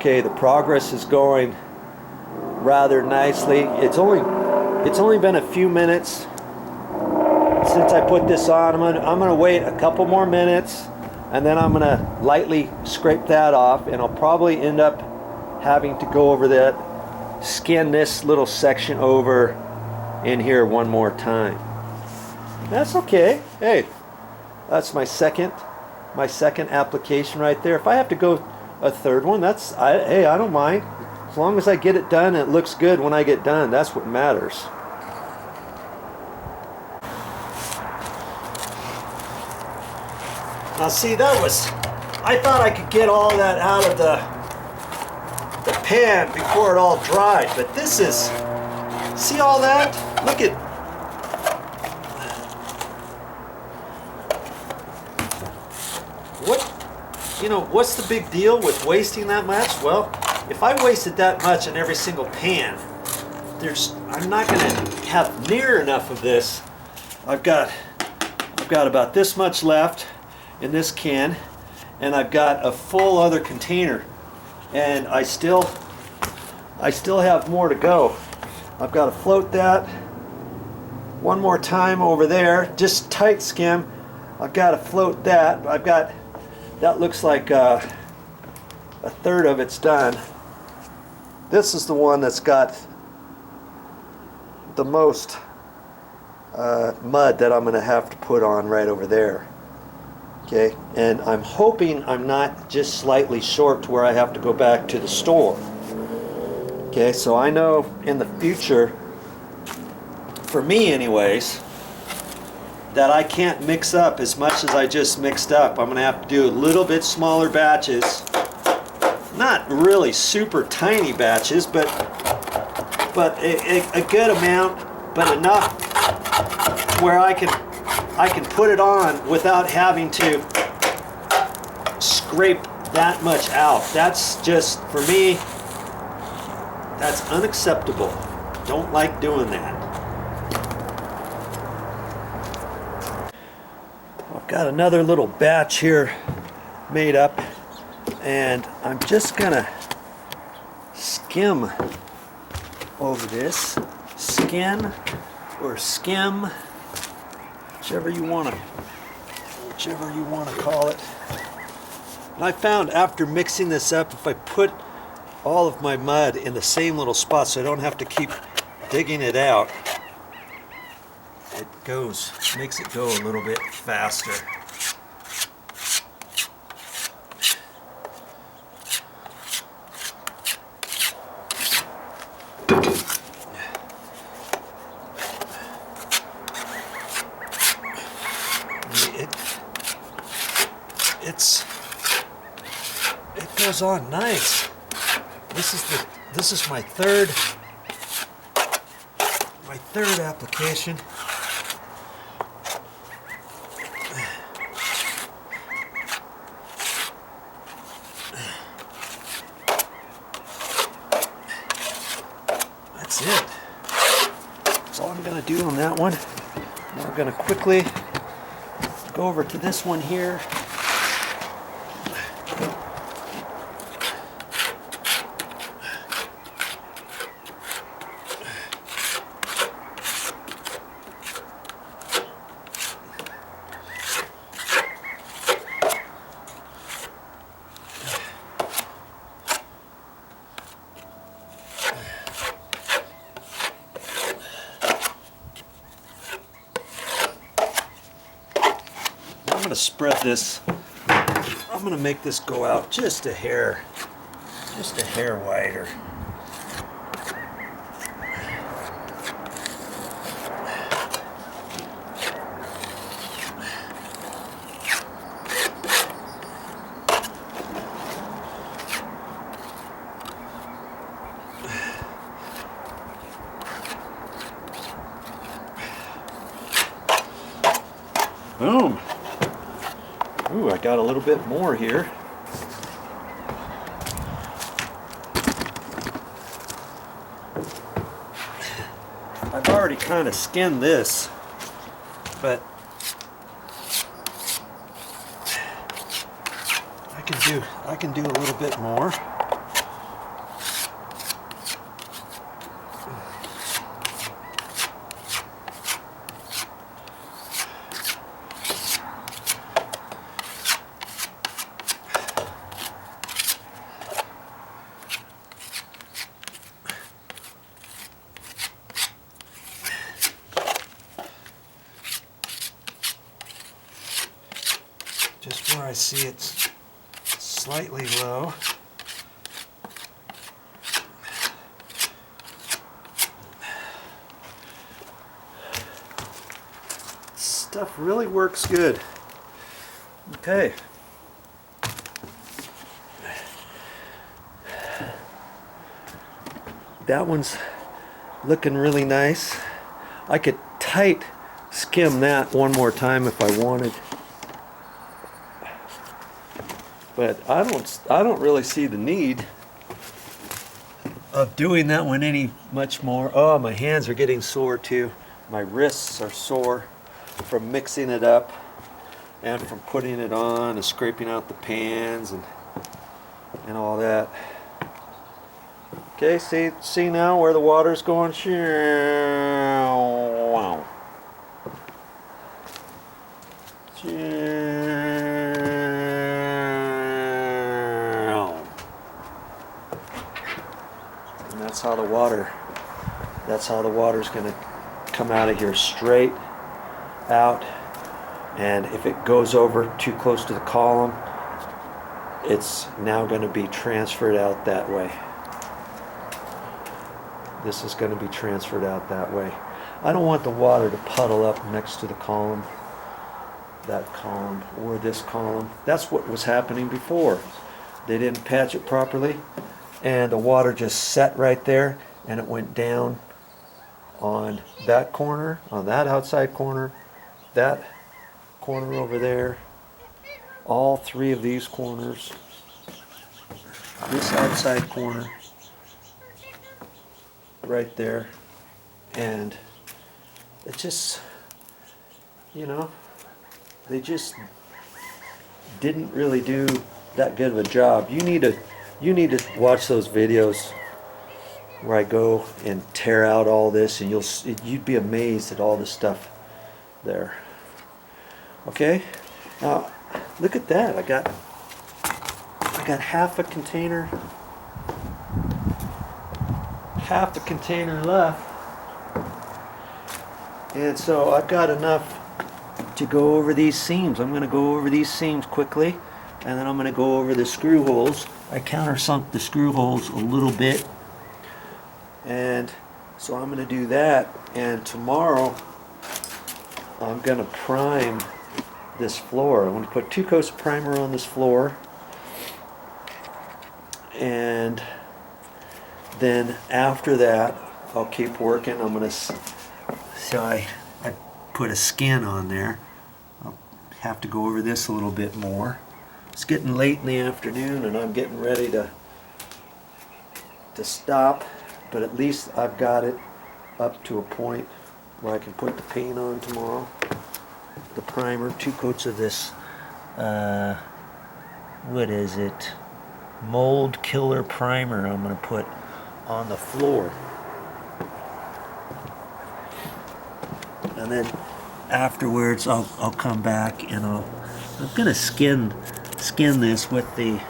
Okay, the progress is going rather nicely. It's only been a few minutes since I put this on. I'm gonna wait a couple more minutes, and then I'm gonna lightly scrape that off, and I'll probably end up having to go over that, skin this little section over in here one more time. That's okay. Hey, that's my second application right there. If I have to go a third one, hey, I don't mind. As long as I get it done and it looks good when I get done, that's what matters. Now see, I thought I could get all that out of the pan before it all dried, but this is, see all that? Look at, what's the big deal with wasting that much? Well, if I wasted that much in every single pan, I'm not going to have near enough of this. I've got about this much left in this can, and I've got a full other container, and I still have more to go. I've got to float that one more time over there, just tight skim. I've got to float that. That looks like a third of it's done. This is the one that's got the most mud that I'm going to have to put on right over there. Okay, and I'm hoping I'm not just slightly short to where I have to go back to the store. Okay, so I know in the future, for me anyways, that I can't mix up as much as I just mixed up. I'm going to have to do a little bit smaller batches. Not really super tiny batches, but a good amount, but enough where I can put it on without having to scrape that much out. That's just, for me, that's unacceptable. Don't like doing that. I've got another little batch here made up, and I'm just gonna skim over this. Skin or skim, whichever you want to call it. And I found after mixing this up, if I put all of my mud in the same little spot so I don't have to keep digging it out, it makes it go a little bit faster. It goes on nice. This is my third application. That's it. That's all I'm going to do on that one. Now we're going to quickly go over to this one here. I'm going to spread this. I'm going to make this go out just a hair wider. Boom. Ooh, I got a little bit more here. I've already kind of skinned this, but I can do a little bit more. I see it's slightly low. Stuff really works good. Okay. That one's looking really nice. I could tight skim that one more time if I wanted. But I don't really see the need of doing that one any much more. Oh, my hands are getting sore too. My wrists are sore from mixing it up and from putting it on and scraping out the pans and all that. Okay, see now where the water's going? Wow. And that's how the water's going to come out of here straight out. And if it goes over too close to the column, it's now going to be transferred out that way. This is going to be transferred out that way. I don't want the water to puddle up next to the column, that column, or this column. That's what was happening before. They didn't patch it properly, and the water just set right there, and it went down on that corner, on that outside corner, that corner over there, all three of these corners, this outside corner, right there, and it just, you know, they just didn't really do that good of a job. You need to watch those videos where I go and tear out all this, and you'd be amazed at all the stuff there. Okay, now look at that. I got half a container left, and so I've got enough to go over these seams. I'm going to go over these seams quickly, and then I'm going to go over the screw holes. I countersunk the screw holes a little bit, and so I'm going to do that, and tomorrow I'm going to prime this floor. I'm going to put 2 coats of primer on this floor, and then after that I'll keep working. I'm going to, so I put a skin on there. I'll have to go over this a little bit more. It's getting late in the afternoon and I'm getting ready to stop, but at least I've got it up to a point where I can put the paint on tomorrow. The primer, 2 coats of this, what is it? Mold killer primer I'm going to put on the floor. And then afterwards I'll come back and I'm going to skin this with the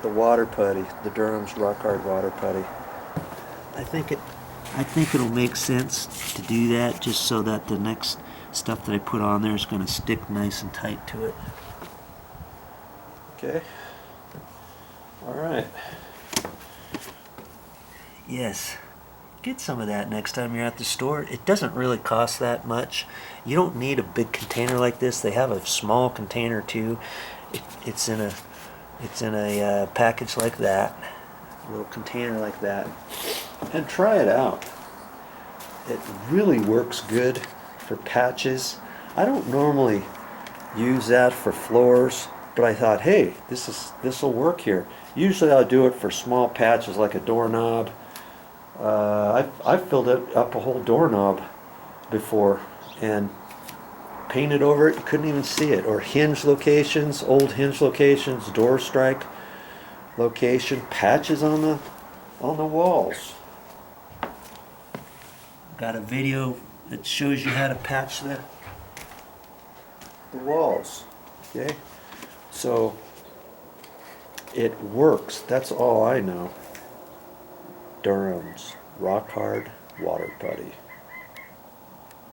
water putty, the Durham's Rock Hard water putty. I think it'll make sense to do that, just so that the next stuff that I put on there is going to stick nice and tight to it. Okay. All right. Yes. Get some of that next time you're at the store. It doesn't really cost that much. You don't need a big container like this. They have a small container too. It's in a package like that, a little container like that, and try it out. It really works good for patches. I don't normally use that for floors, but I thought, hey, this will work here. Usually I'll do it for small patches like a doorknob. I've filled it up a whole doorknob before and painted over it. You couldn't even see it. Or hinge locations, old hinge locations, door strike location, patches on the walls. Got a video that shows you how to patch the walls. Okay, so it works. That's all I know. Durham's Rock Hard water putty.